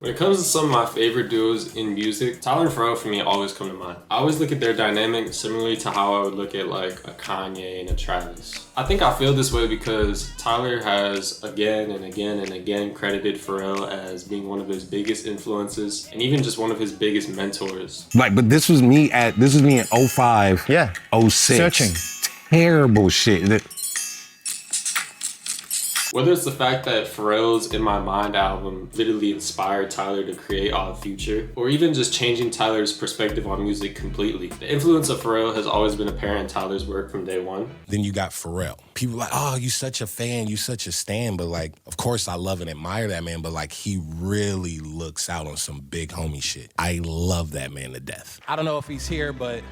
When it comes to some of my favorite duos in music, Tyler and Pharrell for me always come to mind. I always look at their dynamic similarly to how I would look at like a Kanye and a Travis. I think I feel this way because Tyler has again and again and again credited Pharrell as being one of his biggest influences and even just one of his biggest mentors. Like, but this was me in 05, yeah, 06. Searching. Terrible shit. Whether it's the fact that Pharrell's In My Mind album literally inspired Tyler to create Odd Future, or even just changing Tyler's perspective on music completely. The influence of Pharrell has always been apparent in Tyler's work from day one. Then you got Pharrell. People like, oh, you such a fan, you such a stan, but like, of course I love and admire that man, but like he really looks out on some big homie shit. I love that man to death. I don't know if he's here, but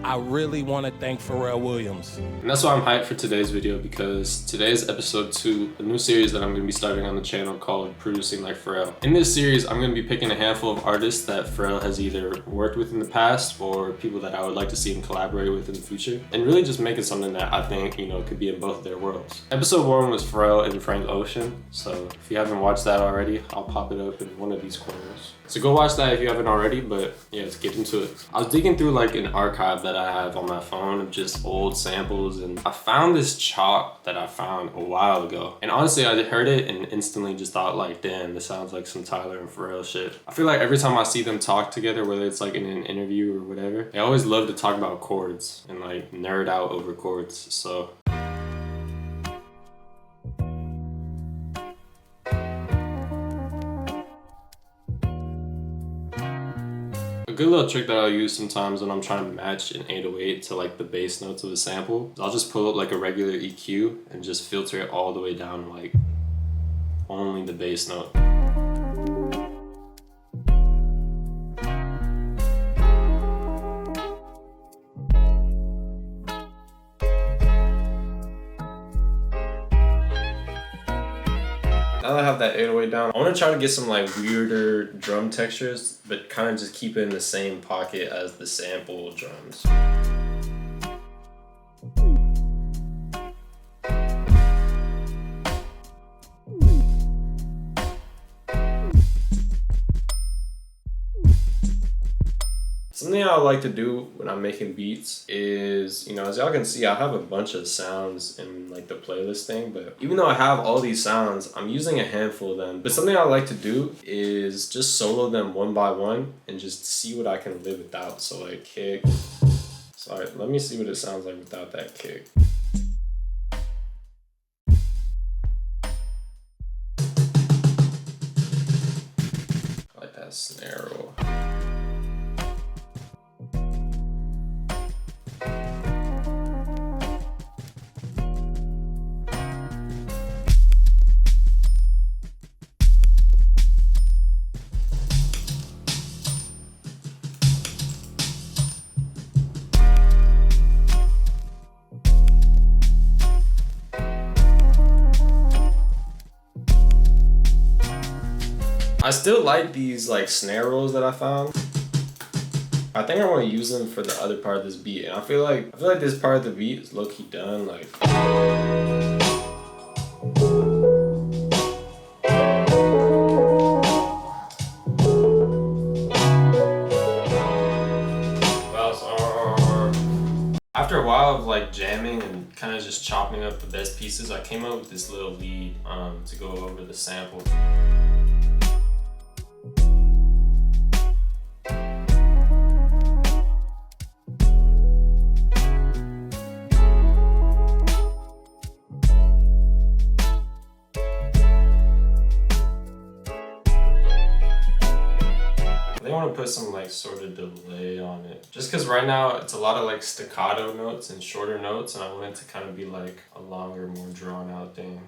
I really want to thank Pharrell Williams. And that's why I'm hyped for today's video, because today is episode 2, a new series that I'm going to be starting on the channel called Producing Like Pharrell. In this series, I'm going to be picking a handful of artists that Pharrell has either worked with in the past or people that I would like to see him collaborate with in the future, and really just making something that I think, could be in both of their worlds. Episode 1 was Pharrell and Frank Ocean, so if you haven't watched that already, I'll pop it up in one of these corners. So go watch that if you haven't already, but yeah, let's get into it. I was digging through like an archive that I have on my phone of just old samples, and I found this chop that I found a while ago. And honestly, I heard it and instantly just thought like, damn, this sounds like some Tyler and Pharrell shit. I feel like every time I see them talk together, whether it's like in an interview or whatever, they always love to talk about chords and like nerd out over chords, so. A good little trick that I'll use sometimes when I'm trying to match an 808 to like the bass notes of a sample, I'll just pull up like a regular EQ and just filter it all the way down like only the bass note. Now that I have that 808 down, I want to try to get some like weirder drum textures, but kind of just keep it in the same pocket as the sample drums. Something I like to do when I'm making beats is, as y'all can see, I have a bunch of sounds in like the playlist thing, but even though I have all these sounds, I'm using a handful of them. But something I like to do is just solo them one by one and just see what I can live without. So like kick. Sorry, let me see what it sounds like without that kick. I like that snare roll. I still like these like snare rolls that I found. I think I want to use them for the other part of this beat, and I feel like this part of the beat is low-key done. Like, after a while of like jamming and kind of just chopping up the best pieces, I came up with this little lead to go over the sample. I want to put some like sort of delay on it, just because right now it's a lot of like staccato notes and shorter notes, and I want it to kind of be like a longer, more drawn out thing.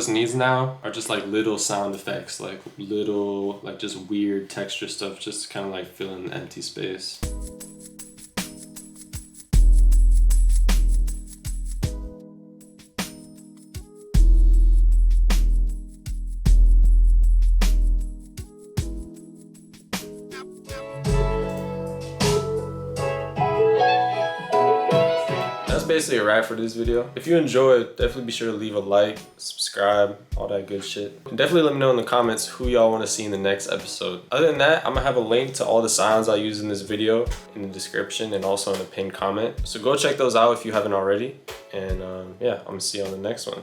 playlist needs now are just like little sound effects, like little, like just weird texture stuff, just to kind of like fill in the empty space. Basically a wrap for this video. If you enjoyed, definitely be sure to leave a like, subscribe, all that good shit. And definitely let me know in the comments who y'all want to see in the next episode. Other than that, I'm gonna have a link to all the sounds I use in this video in the description and also in the pinned comment. So go check those out if you haven't already. And yeah, I'm gonna see you on the next one.